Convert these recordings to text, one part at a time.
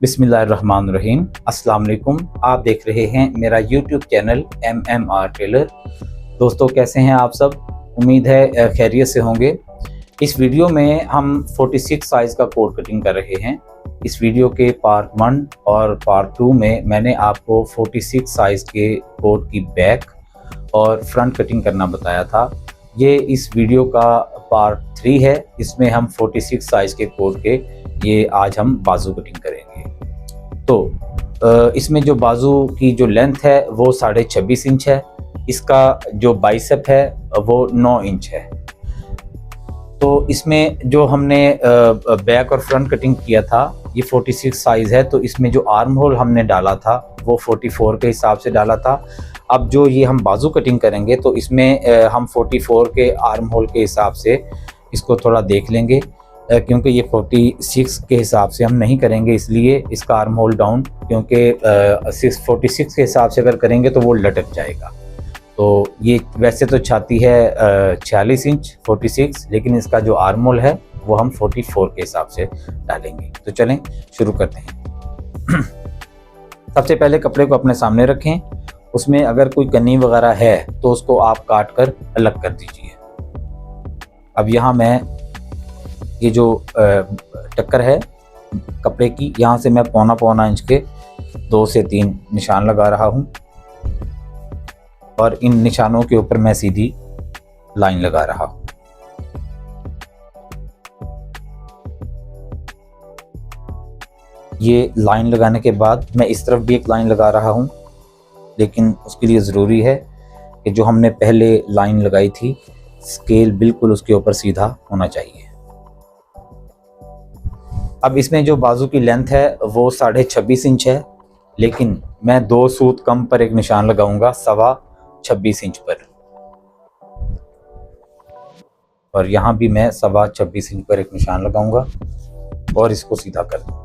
बिस्मिल्लाहिर्रहमानिर्रहीम। अस्सलाम वालेकुम। आप देख रहे हैं मेरा यूट्यूब चैनल MMR टेलर। दोस्तों, कैसे हैं आप सब? उम्मीद है खैरियत से होंगे। इस वीडियो में हम 46 साइज़ का कोट कटिंग कर रहे हैं। इस वीडियो के पार्ट 1 और पार्ट 2 में मैंने आपको 46 साइज़ के कोट की बैक और फ्रंट कटिंग करना बताया था। ये इस वीडियो का पार्ट 3 है। इसमें हम 46 साइज़ के कोट के ये आज हम बाजू कटिंग करेंगे। तो इसमें जो बाजू की जो लेंथ है वो 26.5 इंच है। इसका जो बाइसेप है वो 9 इंच है। तो इसमें जो हमने बैक और फ्रंट कटिंग किया था ये 46 साइज़ है। तो इसमें जो आर्म होल हमने डाला था वो 44 के हिसाब से डाला था। अब जो ये हम बाजू कटिंग करेंगे तो इसमें हम 44 के आर्म होल के हिसाब से इसको थोड़ा देख लेंगे, क्योंकि ये 46 के हिसाब से हम नहीं करेंगे, इसलिए इसका आर्म होल डाउन, क्योंकि 46 के हिसाब से अगर करेंगे तो वो लटक जाएगा। तो ये वैसे तो छाती है 46 इंच 46, लेकिन इसका जो आर्म होल है वो हम 44 के हिसाब से डालेंगे। तो चलें शुरू करते हैं। सबसे पहले कपड़े को अपने सामने रखें। उसमें अगर कोई कन्नी वगैरह है तो उसको आप काट कर अलग कर दीजिए। अब यहाँ मैं ये जो टक्कर है कपड़े की, यहाँ से मैं पौना इंच के 2 से 3 निशान लगा रहा हूँ और इन निशानों के ऊपर मैं सीधी लाइन लगा रहा हूँ। ये लाइन लगाने के बाद मैं इस तरफ भी एक लाइन लगा रहा हूँ, लेकिन उसके लिए ज़रूरी है कि जो हमने पहले लाइन लगाई थी स्केल बिल्कुल उसके ऊपर सीधा होना चाहिए। अब इसमें जो बाजू की लेंथ है वो 26.5 इंच है, लेकिन मैं 2 सूत कम पर एक निशान लगाऊंगा 26.25 इंच पर, और यहाँ भी मैं 26.25 इंच पर एक निशान लगाऊंगा और इसको सीधा कर दूंगा।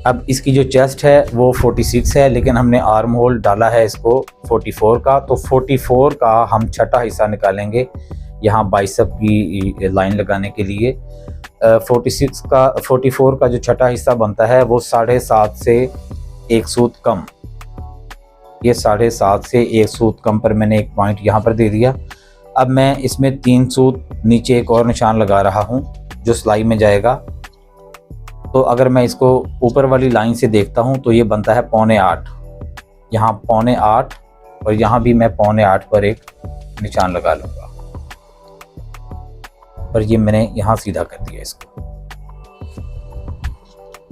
अब इसकी जो चेस्ट है वो 46 है, लेकिन हमने आर्म होल डाला है इसको 44 का। तो 44 का हम छठा हिस्सा निकालेंगे यहाँ बाइसेप की लाइन लगाने के लिए। 44 का जो छठा हिस्सा बनता है वो 7.5 से 1 सूत कम, ये 7.5 से 1 सूत कम पर मैंने एक पॉइंट यहाँ पर दे दिया। अब मैं इसमें 3 सूत नीचे एक और निशान लगा रहा हूँ जो सिलाई में जाएगा। तो अगर मैं इसको ऊपर वाली लाइन से देखता हूँ तो ये बनता है 7.25, यहाँ 7.25 और यहाँ भी मैं 7.25 पर एक निशान लगा लूँगा, और ये मैंने यहाँ सीधा कर दिया इसको।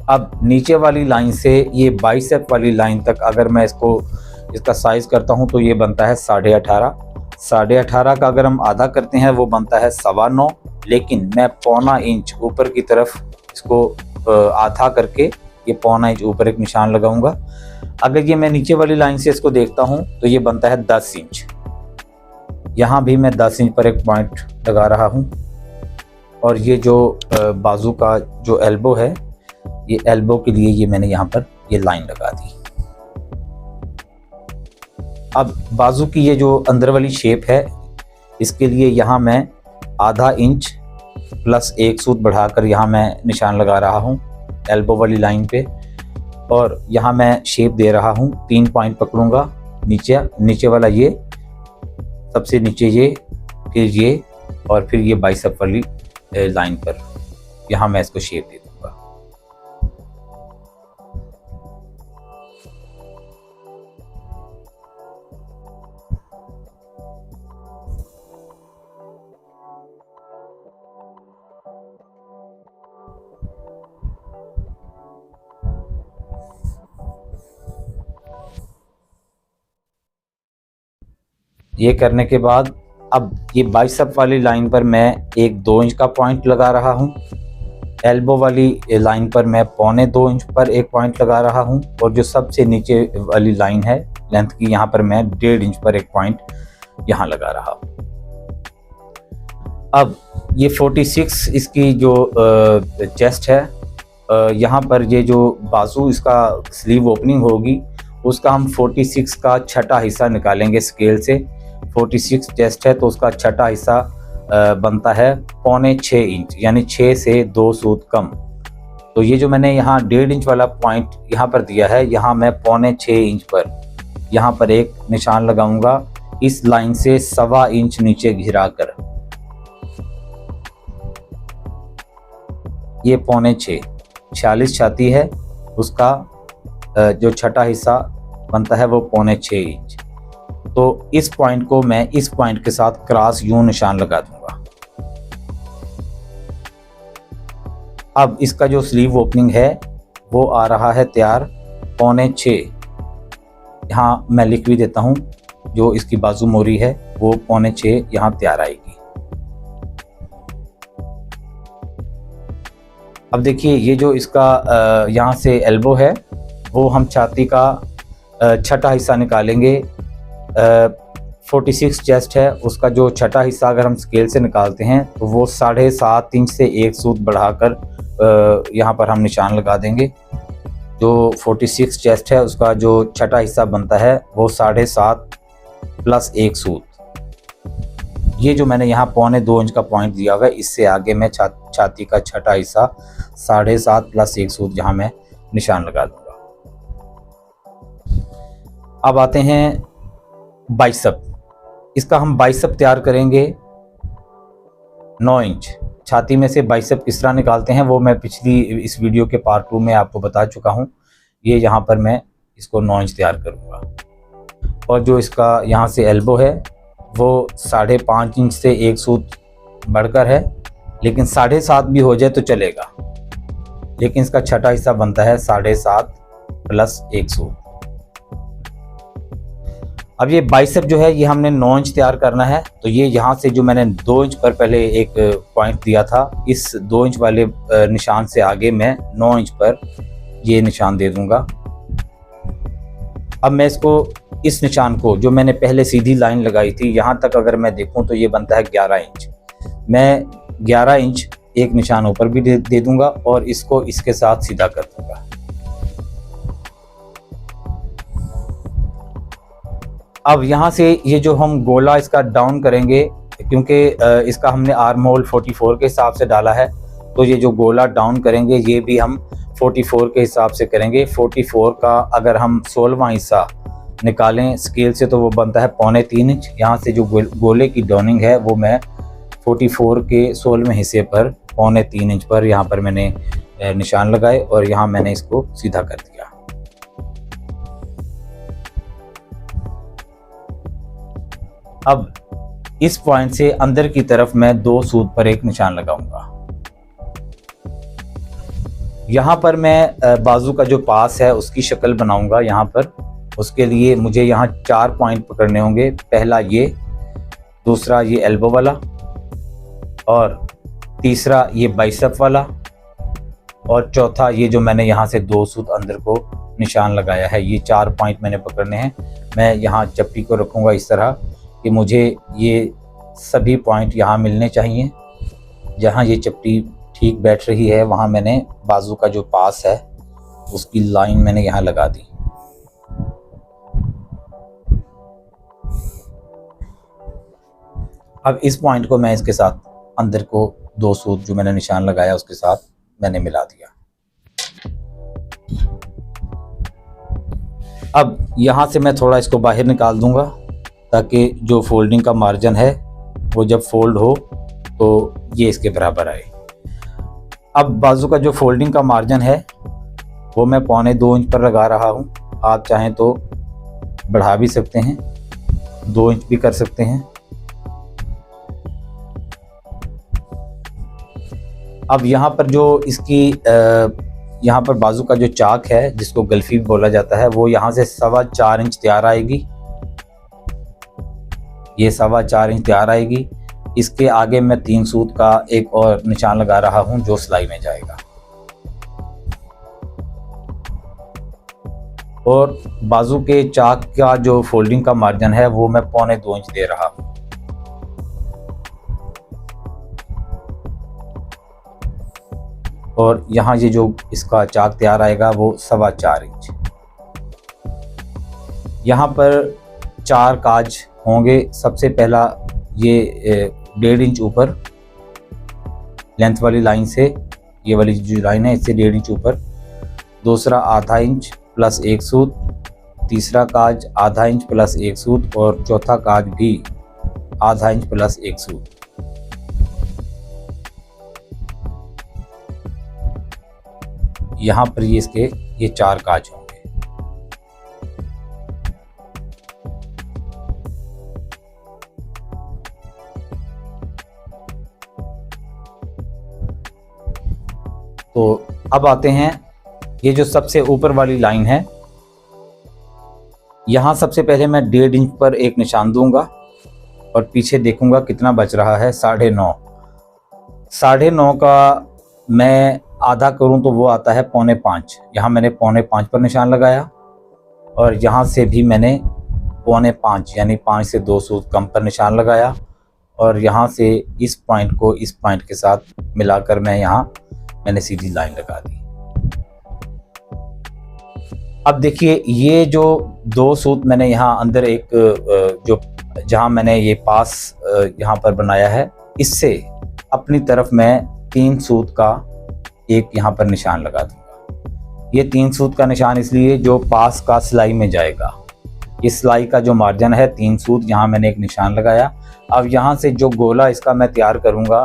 अब नीचे वाली लाइन से ये बाइसेप वाली लाइन तक अगर मैं इसका साइज़ करता हूँ तो ये बनता है 18.5। 18.5 का अगर हम आधा करते हैं वो बनता है 9.25, लेकिन मैं 0.25 इंच ऊपर की तरफ इसको आधा करके ये 0.25 इंच ऊपर एक निशान लगाऊंगा। अगर ये मैं नीचे वाली लाइन से इसको देखता हूँ तो ये बनता है 10 इंच। यहाँ भी मैं 10 इंच पर एक पॉइंट लगा रहा हूँ, और ये जो बाजू का जो एल्बो है, ये एल्बो के लिए ये मैंने यहाँ पर ये लाइन लगा दी। अब बाजू की ये जो अंदर वाली शेप है इसके लिए यहाँ मैं आधा इंच प्लस 1 सूत बढ़ाकर यहाँ मैं निशान लगा रहा हूँ एल्बो वाली लाइन पे, और यहाँ मैं शेप दे रहा हूँ। 3 पॉइंट पकड़ूंगा, नीचे वाला ये, सबसे नीचे ये, फिर ये, और फिर ये बाइसेप वाली लाइन पर यहाँ मैं इसको शेप दे दूंगा। ये करने के बाद अब ये बाइसेप वाली लाइन पर मैं एक 2 इंच का पॉइंट लगा रहा हूँ, एल्बो वाली लाइन पर मैं 0.25 इंच पर एक पॉइंट लगा रहा हूँ, और जो सबसे नीचे वाली लाइन है लेंथ की यहाँ पर मैं 1.5 इंच पर एक पॉइंट यहाँ लगा रहा हूँ। अब ये 46 इसकी जो चेस्ट है, यहाँ पर ये जो बाजू इसका स्लीव ओपनिंग होगी उसका हम 46 का छठा हिस्सा निकालेंगे स्केल से। 46 चेस्ट है तो उसका छठा हिस्सा बनता है 5.25 इंच, यानी 6 से 2 सूत कम। तो ये जो मैंने यहाँ 1.5 इंच वाला पॉइंट यहाँ पर दिया है, यहाँ मैं 5.25 इंच पर यहाँ पर एक निशान लगाऊंगा, इस लाइन से 1.25 इंच नीचे घिरा कर। ये 5.25, 46 छाती है, उसका जो छठा हिस्सा बनता है वो 5.25 इंच। तो इस पॉइंट को मैं इस पॉइंट के साथ क्रॉस यूं निशान लगा दूंगा। अब इसका जो स्लीव ओपनिंग है वो आ रहा है तैयार 5.25। यहाँ मैं लिख भी देता हूँ, जो इसकी बाजू मोरी है वो 5.25 यहाँ तैयार आएगी। अब देखिए ये जो इसका यहाँ से एल्बो है वो हम छाती का छठा हिस्सा निकालेंगे। 46 चेस्ट है, उसका जो छठा हिस्सा अगर हम स्केल से निकालते हैं तो वो 7.5 इंच से 1 सूत बढ़ाकर यहाँ पर हम निशान लगा देंगे। जो 46 चेस्ट है उसका जो छठा हिस्सा बनता है वो 7.5 प्लस 1 सूत। ये जो मैंने यहाँ 1.25 इंच का पॉइंट दिया हुआ है, इससे आगे मैं छाती का छठा हिस्सा 7.5 प्लस 1 सूत यहाँ मैं निशान लगा दूंगा। अब आते हैं बाइसेप। इसका हम बाइसेप तैयार करेंगे 9 इंच। छाती में से बाइसेप किस तरह निकालते हैं वो मैं पिछली इस वीडियो के पार्ट 2 में आपको बता चुका हूँ। ये यहाँ पर मैं इसको 9 इंच तैयार करूँगा। और जो इसका यहाँ से एल्बो है वो 5.5 इंच से 1 सूत बढ़कर है, लेकिन 7.5 भी हो जाए तो चलेगा, लेकिन इसका छठा हिस्सा बनता है 7.5 प्लस 1 सूत। अब ये बाइसेप जो है ये हमने 9 इंच तैयार करना है। तो ये यहाँ से जो मैंने 2 इंच पर पहले एक पॉइंट दिया था, इस 2 इंच वाले निशान से आगे मैं 9 इंच पर ये निशान दे दूंगा। अब मैं इसको इस निशान को जो मैंने पहले सीधी लाइन लगाई थी यहाँ तक अगर मैं देखूँ तो ये बनता है 11 इंच। मैं 11 इंच एक निशान ऊपर भी दे दूंगा और इसको इसके साथ सीधा कर दूंगा। अब यहाँ से ये जो हम गोला इसका डाउन करेंगे, क्योंकि इसका हमने आर्म होल 44 के हिसाब से डाला है, तो ये जो गोला डाउन करेंगे ये भी हम 44 के हिसाब से करेंगे। 44 का अगर हम 16वां हिस्सा निकालें स्केल से तो वो बनता है 3.25 इंच। यहाँ से जो गोले की डाउनिंग है वो मैं 44 के 16वें हिस्से पर 3.25 इंच पर यहाँ पर मैंने निशान लगाए और यहाँ मैंने इसको सीधा कर दिया। अब इस पॉइंट से अंदर की तरफ मैं 2 सूत पर एक निशान लगाऊंगा। यहाँ पर मैं बाजू का जो पास है उसकी शक्ल बनाऊंगा। यहाँ पर उसके लिए मुझे यहाँ 4 पॉइंट पकड़ने होंगे। पहला ये, दूसरा ये एल्बो वाला, और तीसरा ये बाइसेप वाला, और चौथा ये जो मैंने यहाँ से 2 सूत अंदर को निशान लगाया है। ये 4 पॉइंट मैंने पकड़ने हैं। मैं यहाँ चप्पी को रखूँगा इस तरह कि मुझे ये सभी पॉइंट यहाँ मिलने चाहिए। जहाँ ये चप्पी ठीक बैठ रही है वहाँ मैंने बाजू का जो पास है उसकी लाइन मैंने यहाँ लगा दी। अब इस पॉइंट को मैं इसके साथ अंदर को 2 सूत जो मैंने निशान लगाया उसके साथ मैंने मिला दिया। अब यहाँ से मैं थोड़ा इसको बाहर निकाल दूंगा ताकि जो फोल्डिंग का मार्जिन है वो जब फोल्ड हो तो ये इसके बराबर आए। अब बाजू का जो फोल्डिंग का मार्जिन है वो मैं 2.25 इंच पर लगा रहा हूँ। आप चाहें तो बढ़ा भी सकते हैं, 2 इंच भी कर सकते हैं। अब यहाँ पर जो इसकी यहाँ पर बाजू का जो चाक है जिसको गल्फी बोला जाता है वो यहाँ से 4.25 इंच तैयार आएगी। ये 4.25 इंच तैयार आएगी। इसके आगे मैं 3 सूत का एक और निशान लगा रहा हूँ जो सिलाई में जाएगा, और बाजू के चाक का जो फोल्डिंग का मार्जिन है वो मैं 2.25 इंच दे रहा हूँ। और यहाँ ये जो इसका चाक तैयार आएगा वो 4.25 इंच। यहाँ पर 4 काज होंगे। सबसे पहला ये 1.5 इंच ऊपर लेंथ वाली लाइन से ये वाली जो लाइन है इससे 1.5 इंच ऊपर, दूसरा आधा इंच प्लस 1 सूत, तीसरा काज आधा इंच प्लस 1 सूत और चौथा काज भी आधा इंच प्लस 1 सूत। यहाँ पर ये 4 काज होंगे। तो अब आते हैं, ये जो सबसे ऊपर वाली लाइन है, यहाँ सबसे पहले मैं 1.5 इंच पर एक निशान दूंगा और पीछे देखूंगा कितना बच रहा है। 9.5। 9.5 का मैं आधा करूं तो वो आता है 4.25। यहाँ मैंने 4.25 पर निशान लगाया और यहाँ से भी मैंने 4.25 यानी 5 से 2 सूत कम पर निशान लगाया और यहाँ से इस पॉइंट को इस पॉइंट के साथ मिलाकर मैंने सीधी लाइन लगा दी। अब देखिए, ये जो 2 सूत मैंने यहाँ अंदर एक जो जहाँ मैंने ये पास यहाँ पर बनाया है, इससे अपनी तरफ मैं 3 सूत का एक यहाँ पर निशान लगा दूंगा। ये 3 सूत का निशान इसलिए जो पास का सिलाई में जाएगा। इस सिलाई का जो मार्जिन है 3 सूत, यहाँ मैंने एक निशान लगाया। अब यहाँ से जो गोला इसका मैं तैयार करूँगा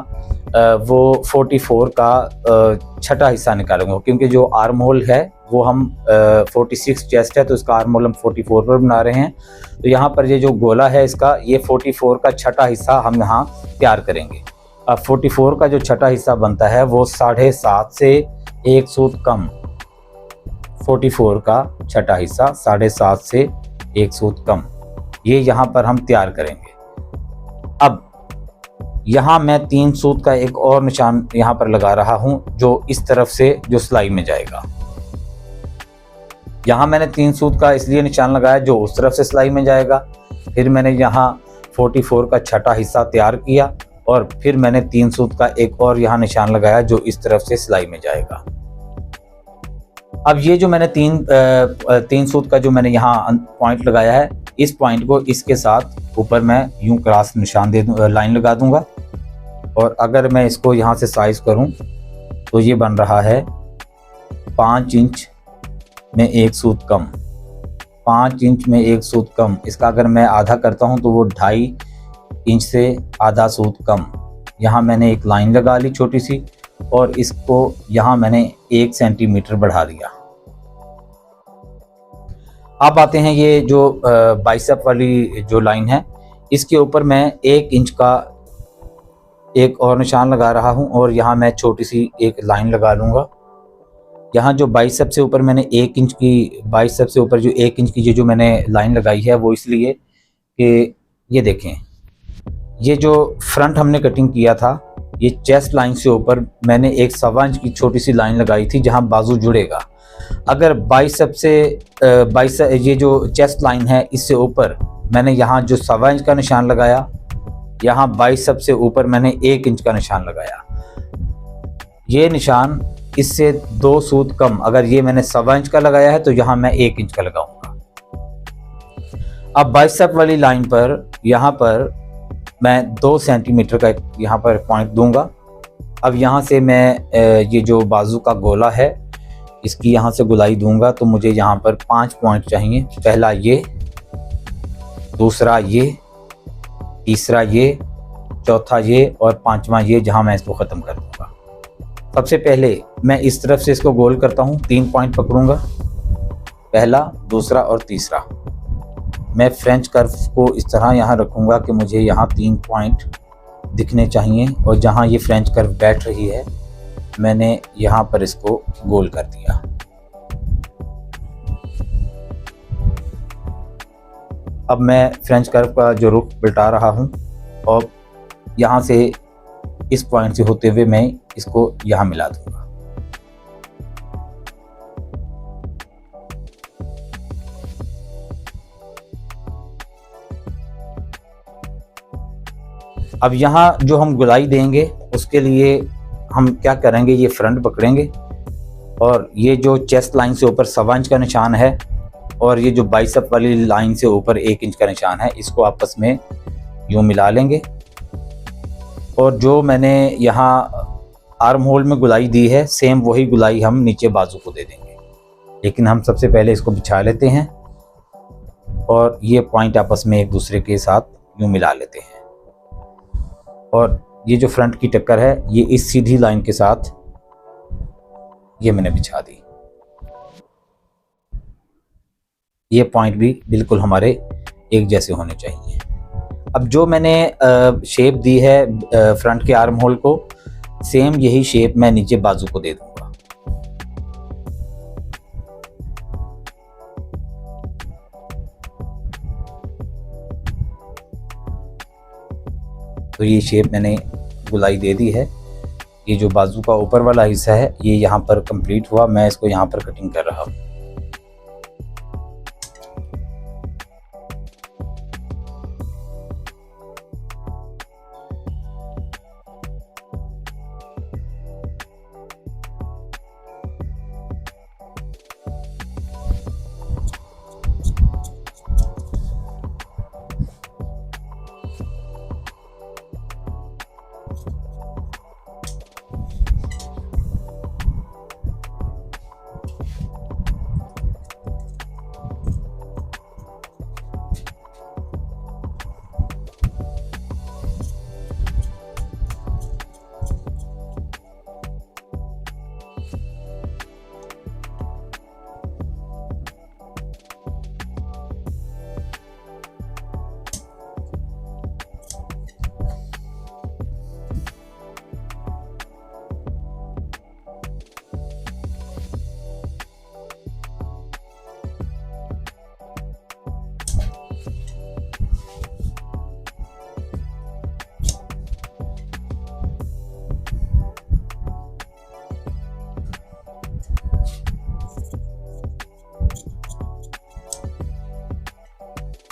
वो 44 का छठा हिस्सा निकालूंगा, क्योंकि जो आर्म होल है वो हम 46 चेस्ट है तो इसका आर्म होल हम 44 पर बना रहे हैं। तो यहाँ पर ये जो गोला है इसका, ये 44 का छठा हिस्सा हम यहाँ तैयार करेंगे। अब 44 का जो छठा हिस्सा बनता है वो 7.5 से 1 सूत कम, 44 का छठा हिस्सा 7.5 से 1 सूत कम, ये यहाँ पर हम तैयार करेंगे। अब यहाँ मैं 3 सूत का एक और निशान यहाँ पर लगा रहा हूँ जो इस तरफ से जो सिलाई में जाएगा। यहाँ मैंने 3 सूत का इसलिए निशान लगाया जो उस तरफ से सिलाई में जाएगा। फिर मैंने यहाँ 44 का छठा हिस्सा तैयार किया और फिर मैंने 3 सूत का एक और यहाँ निशान लगाया जो इस तरफ से सिलाई में जाएगा। अब ये जो मैंने तीन सूत का जो मैंने यहाँ पॉइंट लगाया है, इस पॉइंट को इसके साथ ऊपर मैं यूं क्रॉस निशान लाइन लगा दूंगा और अगर मैं इसको यहाँ से साइज करूं तो ये बन रहा है 5 इंच में 1 सूत कम, 5 इंच में 1 सूत कम। इसका अगर मैं आधा करता हूं तो वो 2.5 इंच से आधा सूत कम। यहाँ मैंने एक लाइन लगा ली छोटी सी और इसको यहाँ मैंने 1 सेंटीमीटर बढ़ा दिया। अब आते हैं ये जो बाइसेप वाली जो लाइन है, इसके ऊपर मैं 1 इंच का एक और निशान लगा रहा हूँ और यहाँ मैं छोटी सी एक लाइन लगा लूँगा। यहाँ जो बाइसेप से ऊपर मैंने 1 इंच की, बाइसेप से ऊपर जो 1 इंच की जो मैंने लाइन लगाई है वो इसलिए कि ये देखें, ये जो फ्रंट हमने कटिंग किया था, ये चेस्ट लाइन से ऊपर मैंने 1 सवा इंच की छोटी सी लाइन लगाई थी जहाँ बाजू जुड़ेगा। अगर बाइसेप ये जो चेस्ट लाइन है इससे ऊपर मैंने यहाँ जो सवा इंच का निशान लगाया, यहाँ बाइसेप से ऊपर मैंने 1 इंच का निशान लगाया। ये निशान इससे 2 सूत कम, अगर ये मैंने सवा इंच का लगाया है तो यहाँ मैं 1 इंच का लगाऊंगा। अब बाइसेप वाली लाइन पर यहाँ पर मैं 2 सेंटीमीटर का यहाँ पर पॉइंट दूंगा। अब यहाँ से मैं ये जो बाजू का गोला है इसकी यहाँ से गुलाई दूंगा तो मुझे यहाँ पर 5 पॉइंट चाहिए। पहला ये, दूसरा ये, तीसरा ये, चौथा ये और 5वां ये, जहाँ मैं इसको ख़त्म कर दूंगा। सबसे पहले मैं इस तरफ से इसको गोल करता हूँ, 3 पॉइंट पकड़ूंगा, पहला, दूसरा और तीसरा। मैं फ्रेंच कर्व को इस तरह यहाँ रखूँगा कि मुझे यहाँ 3 पॉइंट दिखने चाहिए और जहाँ ये फ्रेंच कर्व बैठ रही है मैंने यहाँ पर इसको गोल कर दिया। अब मैं फ्रेंच कर्व का जो रुख बिल्टा रहा हूँ और यहाँ से इस पॉइंट से होते हुए मैं इसको यहाँ मिला दूँगा। अब यहाँ जो हम गुलाई देंगे उसके लिए हम क्या करेंगे, ये फ्रंट पकड़ेंगे और ये जो चेस्ट लाइन से ऊपर सवा इंच का निशान है और ये जो बाइसेप वाली लाइन से ऊपर 1 इंच का निशान है, इसको आपस में यूँ मिला लेंगे। और जो मैंने यहाँ आर्म होल में गुलाई दी है, सेम वही गुलाई हम नीचे बाजू को दे देंगे। लेकिन हम सबसे पहले इसको बिछा लेते हैं और ये पॉइंट आपस में एक दूसरे के साथ यूँ मिला लेते हैं। और ये जो फ्रंट की टक्कर है ये इस सीधी लाइन के साथ ये मैंने बिछा दी। ये पॉइंट भी बिल्कुल हमारे एक जैसे होने चाहिए। अब जो मैंने शेप दी है फ्रंट के आर्म होल को, सेम यही शेप मैं नीचे बाजू को दे दूंगा। तो ये शेप मैंने गुलाई दे दी है। ये जो बाजू का ऊपर वाला हिस्सा है ये यहाँ पर कंप्लीट हुआ, मैं इसको यहाँ पर कटिंग कर रहा हूँ।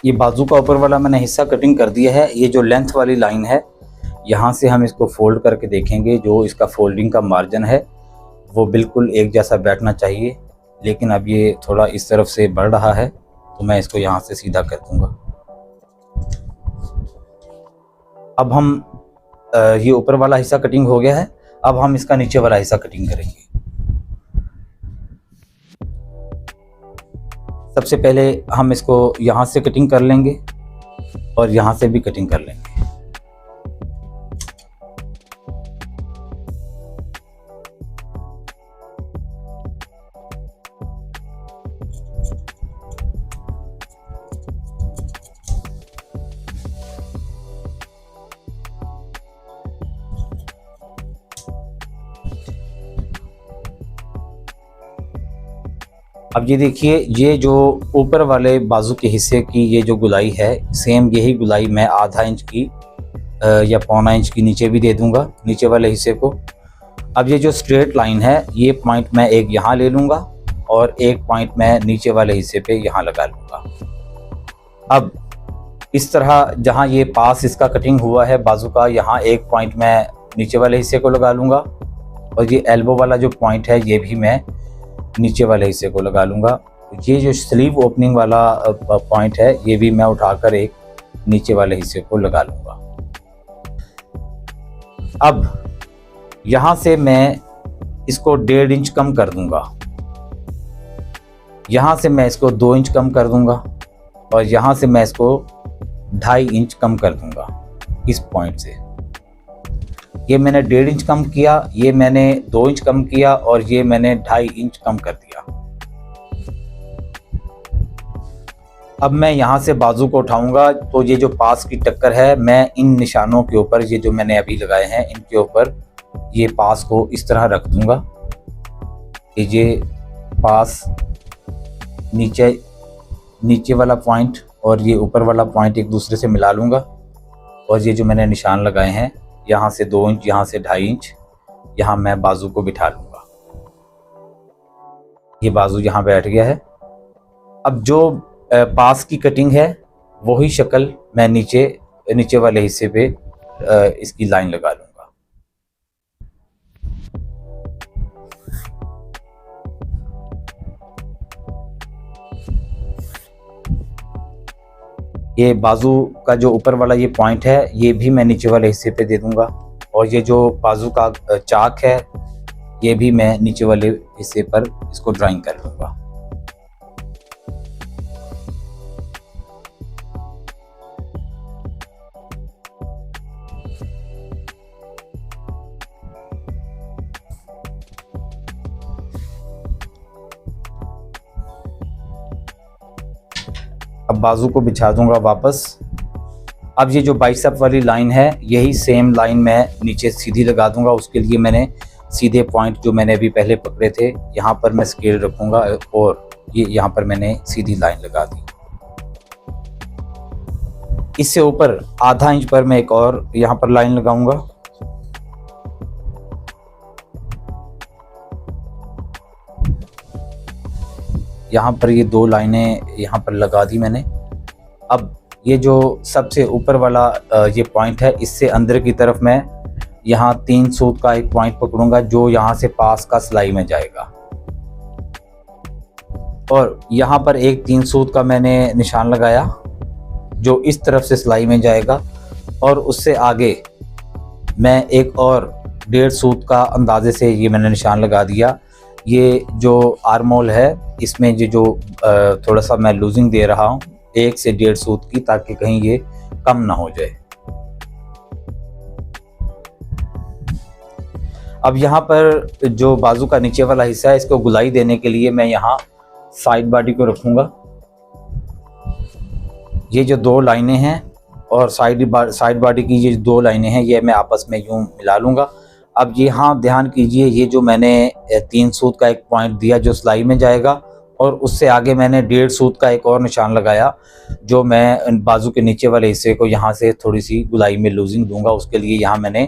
ये बाजू का ऊपर वाला मैंने हिस्सा कटिंग कर दिया है। ये जो लेंथ वाली लाइन है यहाँ से हम इसको फोल्ड करके देखेंगे, जो इसका फोल्डिंग का मार्जिन है वो बिल्कुल एक जैसा बैठना चाहिए। लेकिन अब ये थोड़ा इस तरफ से बढ़ रहा है तो मैं इसको यहाँ से सीधा कर दूंगा। अब हम ये ऊपर वाला हिस्सा कटिंग हो गया है। अब हम इसका नीचे वाला हिस्सा कटिंग करेंगे। सबसे पहले हम इसको यहाँ से कटिंग कर लेंगे और यहाँ से भी कटिंग कर लेंगे। अब ये देखिए, ये जो ऊपर वाले बाजू के हिस्से की ये जो गुलाई है, सेम यही गुलाई मैं आधा इंच की या पौना इंच की नीचे भी दे दूंगा, नीचे वाले हिस्से को। अब ये जो स्ट्रेट लाइन है ये पॉइंट मैं एक यहाँ ले लूँगा और एक पॉइंट मैं नीचे वाले हिस्से पे यहाँ लगा लूँगा। अब इस तरह जहाँ ये पास इसका कटिंग हुआ है बाजू का, यहाँ एक पॉइंट मैं नीचे वाले हिस्से को लगा लूँगा और ये एल्बो वाला जो पॉइंट है ये भी मैं नीचे वाले हिस्से को लगा लूँगा। ये जो स्लीव ओपनिंग वाला पॉइंट है ये भी मैं उठाकर एक नीचे वाले हिस्से को लगा लूँगा। अब यहाँ से मैं इसको 1.5 इंच कम कर दूँगा, यहाँ से मैं इसको 2 इंच कम कर दूँगा और यहाँ से मैं इसको 2.5 इंच कम कर दूँगा इस पॉइंट से। ये मैंने 1.5 इंच कम किया, ये मैंने 2 इंच कम किया और ये मैंने 2.5 इंच कम कर दिया। अब मैं यहाँ से बाजू को उठाऊंगा तो ये जो पास की टक्कर है मैं इन निशानों के ऊपर, ये जो मैंने अभी लगाए हैं इनके ऊपर ये पास को इस तरह रख दूंगा कि ये पास नीचे वाला पॉइंट और ये ऊपर वाला पॉइंट एक दूसरे से मिला लूँगा और ये जो मैंने निशान लगाए हैं यहाँ से 2 इंच, यहाँ से 2.5 इंच, यहाँ मैं बाजू को बिठा लूँगा। ये बाजू यहाँ बैठ गया है। अब जो पास की कटिंग है वही शक्ल मैं नीचे वाले हिस्से पे इसकी लाइन लगा लूँगा। ये बाजू का जो ऊपर वाला ये पॉइंट है ये भी मैं नीचे वाले हिस्से पे दे दूंगा और ये जो बाजू का चाक है ये भी मैं नीचे वाले हिस्से पर इसको ड्राइंग कर लूँगा। अब बाजू को बिछा दूंगा वापस। अब ये जो बाइसेप वाली लाइन है यही सेम लाइन मैं नीचे सीधी लगा दूंगा। उसके लिए मैंने सीधे पॉइंट जो मैंने अभी पहले पकड़े थे यहाँ पर मैं स्केल रखूंगा और ये यहाँ पर मैंने सीधी लाइन लगा दी। इससे ऊपर आधा इंच पर मैं एक और यहाँ पर लाइन लगाऊंगा। यहाँ पर ये 2 लाइनें यहाँ पर लगा दी मैंने। अब ये जो सबसे ऊपर वाला ये पॉइंट है इससे अंदर की तरफ मैं यहाँ 3 सूत का एक पॉइंट पकड़ूंगा जो यहाँ से पास का सिलाई में जाएगा और यहाँ पर एक 3 सूत का मैंने निशान लगाया जो इस तरफ से सिलाई में जाएगा और उससे आगे मैं एक और 1.5 सूत का अंदाजे से ये मैंने निशान लगा दिया। ये जो आर्मोल है इसमें ये जो थोड़ा सा मैं लूजिंग दे रहा हूँ 1 से 1.5 सूत की, ताकि कहीं ये कम ना हो जाए। अब यहाँ पर जो बाजू का नीचे वाला हिस्सा है इसको गुलाई देने के लिए मैं यहाँ साइड बॉडी को रखूँगा। ये जो 2 लाइनें हैं और साइड बॉडी की ये 2 लाइनें हैं ये मैं आपस में यूँ मिला लूँगा। अब यहाँ ध्यान कीजिए ये जो मैंने 3 सूत का एक पॉइंट दिया जो सिलाई में जाएगा और उससे आगे मैंने 1.5 सूत का एक और निशान लगाया जो मैं बाजू के नीचे वाले हिस्से को यहाँ से थोड़ी सी गुलाई में लूजिंग दूंगा। उसके लिए यहाँ मैंने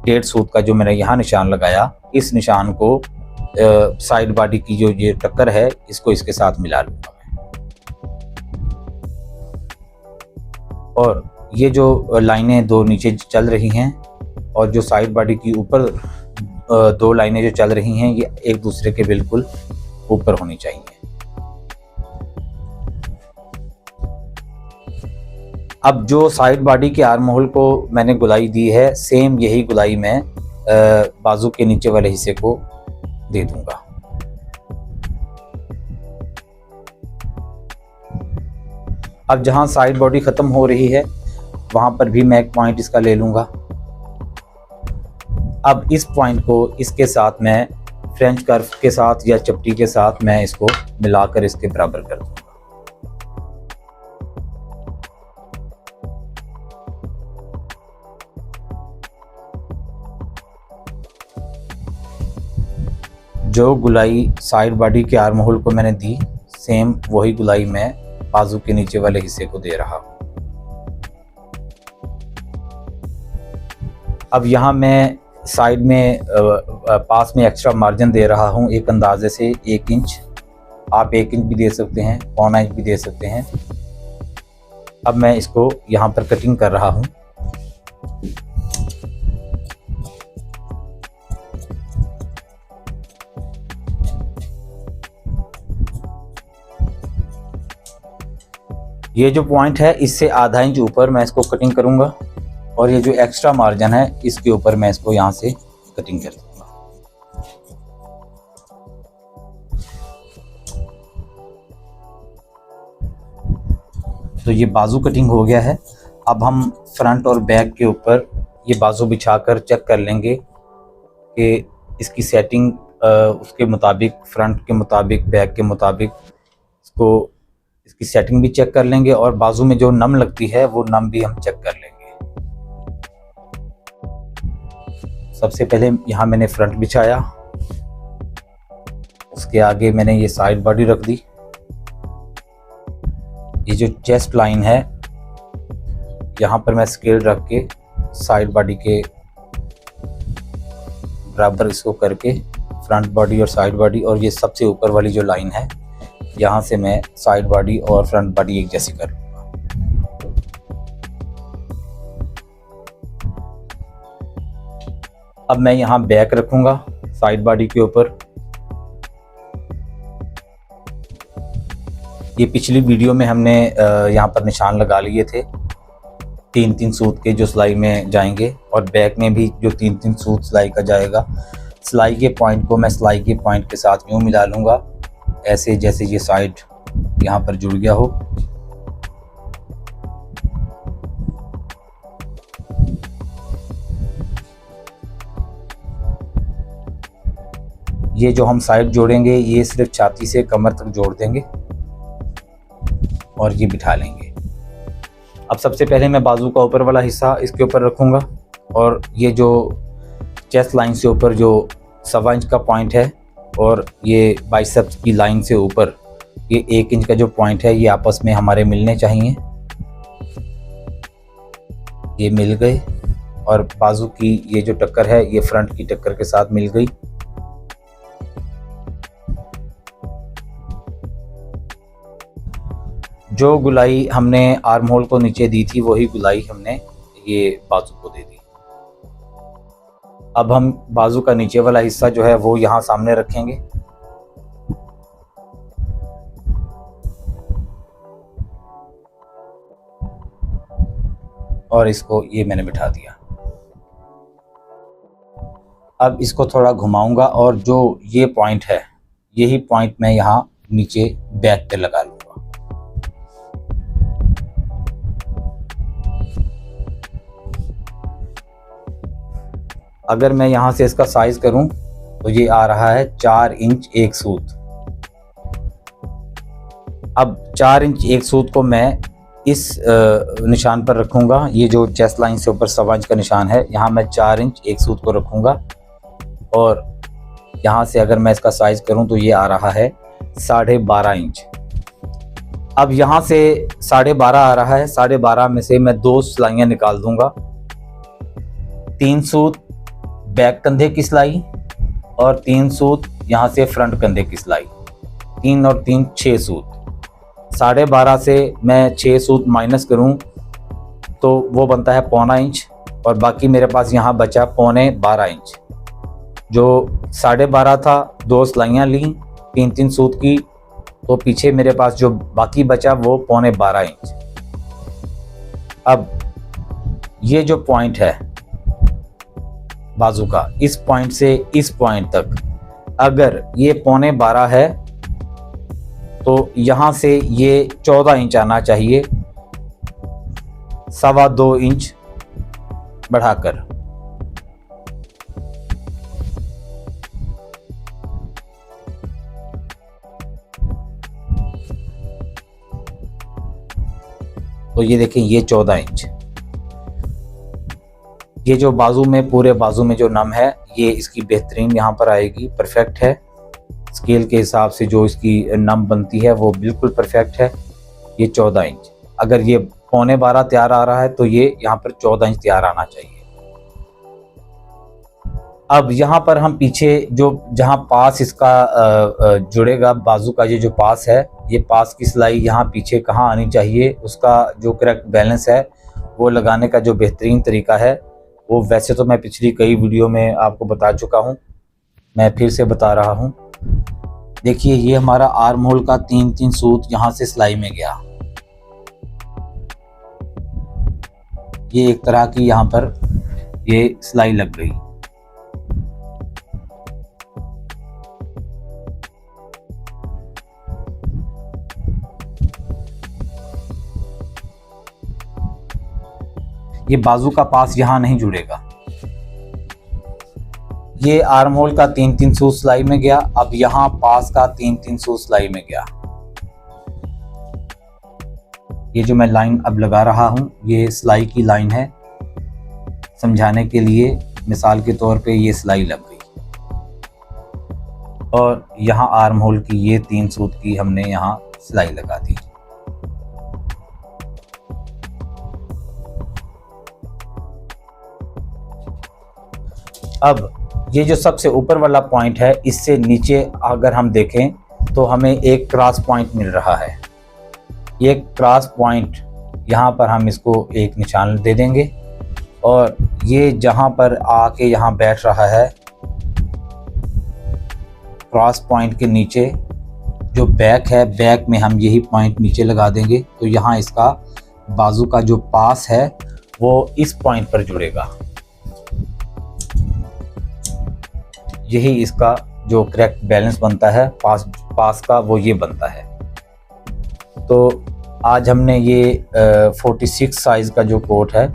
1.5 सूत का जो मैंने यहाँ निशान लगाया इस निशान को साइड बॉडी की जो ये टक्कर है इसको इसके साथ मिला लूँगा और ये जो लाइनें 2 नीचे चल रही हैं और जो साइड बॉडी की ऊपर 2 लाइनें जो चल रही हैं ये एक दूसरे के बिल्कुल ऊपर होनी चाहिए। अब जो साइड बॉडी के आर्म होल को मैंने गुलाई दी है सेम यही गुलाई मैं बाजू के नीचे वाले हिस्से को दे दूंगा। अब जहां साइड बॉडी ख़त्म हो रही है वहां पर भी मैं एक पॉइंट इसका ले लूँगा। अब इस पॉइंट को इसके साथ मैं फ्रेंच कर्व के साथ या चपटी के साथ मैं इसको मिलाकर इसके बराबर कर दूँगा। जो गुलाई साइड बॉडी के आर्म होल को मैंने दी सेम वही गुलाई मैं बाजू के नीचे वाले हिस्से को दे रहा हूँ। अब यहाँ मैं साइड में पास में एक्स्ट्रा मार्जिन दे रहा हूँ एक अंदाजे से 1 इंच। आप 1 इंच भी दे सकते हैं, 1.25 इंच भी दे सकते हैं। अब मैं इसको यहाँ पर कटिंग कर रहा हूँ। ये जो पॉइंट है इससे आधा इंच ऊपर मैं इसको कटिंग करूँगा और ये जो एक्स्ट्रा मार्जिन है इसके ऊपर मैं इसको यहाँ से कटिंग कर दूँगा। तो ये बाजू कटिंग हो गया है। अब हम फ्रंट और बैक के ऊपर ये बाजू बिछाकर चेक कर लेंगे कि इसकी सेटिंग उसके मुताबिक, फ्रंट के मुताबिक, बैक के मुताबिक इसको इसकी सेटिंग भी चेक कर लेंगे और बाजू में जो नम लगती है वो नम भी हम चेक कर लेंगे। सबसे पहले यहाँ मैंने फ्रंट बिछाया, उसके आगे मैंने ये साइड बॉडी रख दी। ये जो चेस्ट लाइन है यहाँ पर मैं स्केल रख के साइड बॉडी के बराबर इसको करके फ्रंट बॉडी और साइड बॉडी और ये सबसे ऊपर वाली जो लाइन है यहाँ से मैं साइड बॉडी और फ्रंट बॉडी एक जैसी कर लूँगा। अब मैं यहाँ बैक रखूँगा साइड बॉडी के ऊपर। ये पिछली वीडियो में हमने यहाँ पर निशान लगा लिए थे। 3-3 सूत के जो सिलाई में जाएंगे, और बैक में भी जो 3-3 सूत सिलाई का जाएगा। सिलाई के पॉइंट को मैं सिलाई के पॉइंट के साथ यूँ मिला लूँगा, ऐसे जैसे ये साइड यहाँ पर जुड़ गया हो। ये जो हम साइड जोड़ेंगे ये सिर्फ छाती से कमर तक जोड़ देंगे और ये बिठा लेंगे। अब सबसे पहले मैं बाजू का ऊपर वाला हिस्सा इसके ऊपर रखूँगा, और ये जो चेस्ट लाइन से ऊपर जो 1.25 इंच का पॉइंट है, और ये बाइसेप्स की लाइन से ऊपर ये 1 इंच का जो पॉइंट है, ये आपस में हमारे मिलने चाहिए। ये मिल गए, और बाजू की ये जो टक्कर है ये फ्रंट की टक्कर के साथ मिल गई। जो गुलाई हमने आर्म होल को नीचे दी थी वही गुलाई हमने ये बाजू को दे दी। अब हम बाजू का नीचे वाला हिस्सा जो है वो यहाँ सामने रखेंगे, और इसको ये मैंने बिठा दिया। अब इसको थोड़ा घुमाऊंगा, और जो ये पॉइंट है यही पॉइंट मैं यहाँ नीचे बैक पे लगा लूँगा। अगर मैं यहाँ से इसका साइज करूँ तो ये आ रहा है 4 इंच 1 सूत। अब 4 इंच 1 सूत को मैं इस निशान पर रखूँगा। ये जो चेस्ट लाइन से ऊपर 1.25 इंच का निशान है, यहाँ मैं 4 इंच 1 सूत को रखूँगा, और यहाँ से अगर मैं इसका साइज करूँ तो ये आ रहा है 12.5 इंच। अब यहाँ से 12.5 आ रहा है, 12.5 में से मैं 2 सिलाइयाँ निकाल दूँगा। 3 सूत बैक कंधे की सिलाई, और 3 सूत यहाँ से फ्रंट कंधे की सिलाई। 3 और 3 6 सूत। 12.5 से मैं 6 सूत माइनस करूँ तो वो बनता है 0.25 इंच, और बाकी मेरे पास यहाँ बचा 12.25 इंच। जो 12.5 था, 2 सिलाइयाँ ली 3-3 सूत की, तो पीछे मेरे पास जो बाकी बचा वो 12.25 इंच। अब ये जो पॉइंट है बाजू का, इस पॉइंट से इस पॉइंट तक अगर ये 12.25 है तो यहाँ से ये 14 इंच आना चाहिए, 2.25 इंच बढ़ाकर। तो ये देखें, ये 14 इंच। ये जो बाजू में, पूरे बाजू में जो नम है, ये इसकी बेहतरीन यहाँ पर आएगी, परफेक्ट है। स्केल के हिसाब से जो इसकी नम बनती है वो बिल्कुल परफेक्ट है। ये 14 इंच, अगर ये 12.25 तैयार आ रहा है तो ये यहाँ पर 14 इंच तैयार आना चाहिए। अब यहाँ पर हम पीछे जो जहाँ पास इसका जुड़ेगा, बाजू का ये जो पास है, ये पास की सिलाई यहाँ पीछे कहाँ आनी चाहिए, उसका जो करेक्ट बैलेंस है वो लगाने का जो बेहतरीन तरीका है वो वैसे तो मैं पिछली कई वीडियो में आपको बता चुका हूँ, मैं फिर से बता रहा हूँ। देखिए, ये हमारा आर्म होल का 3-3 सूत यहाँ से सिलाई में गया। ये एक तरह की यहाँ पर ये सिलाई लग गई। ये बाजू का पास यहाँ नहीं जुड़ेगा। ये आर्म होल का 3-3 सूत सिलाई में गया। अब यहाँ पास का 3-3 सूत सिलाई में गया। ये जो मैं लाइन अब लगा रहा हूँ ये सिलाई की लाइन है, समझाने के लिए मिसाल के तौर पे ये सिलाई लग गई। और यहाँ आर्म होल की ये 3 सूत की हमने यहाँ सिलाई लगा दी। अब ये जो सबसे ऊपर वाला पॉइंट है, इससे नीचे अगर हम देखें तो हमें एक क्रॉस पॉइंट मिल रहा है। ये क्रॉस पॉइंट यहाँ पर हम इसको एक निशान दे देंगे, और ये जहाँ पर आके यहाँ बैठ रहा है, क्रॉस पॉइंट के नीचे जो बैक है, बैक में हम यही पॉइंट नीचे लगा देंगे। तो यहाँ इसका बाजू का जो पास है वो इस पॉइंट पर जुड़ेगा। यही इसका जो करेक्ट बैलेंस बनता है पास का, वो ये बनता है। तो आज हमने ये 46 साइज़ का जो कोट है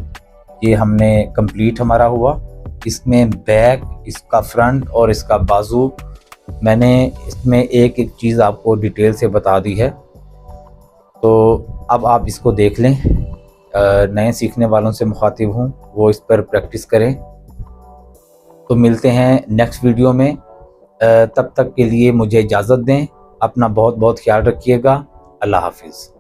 ये हमने कंप्लीट हमारा हुआ। इसमें बैक, इसका फ्रंट और इसका बाजू, मैंने इसमें एक एक चीज़ आपको डिटेल से बता दी है। तो अब आप इसको देख लें। नए सीखने वालों से मुखातिब हूँ, वो इस पर प्रैक्टिस करें। तो मिलते हैं नेक्स्ट वीडियो में। तब तक के लिए मुझे इजाज़त दें। अपना बहुत बहुत ख्याल रखिएगा। अल्लाह हाफिज़।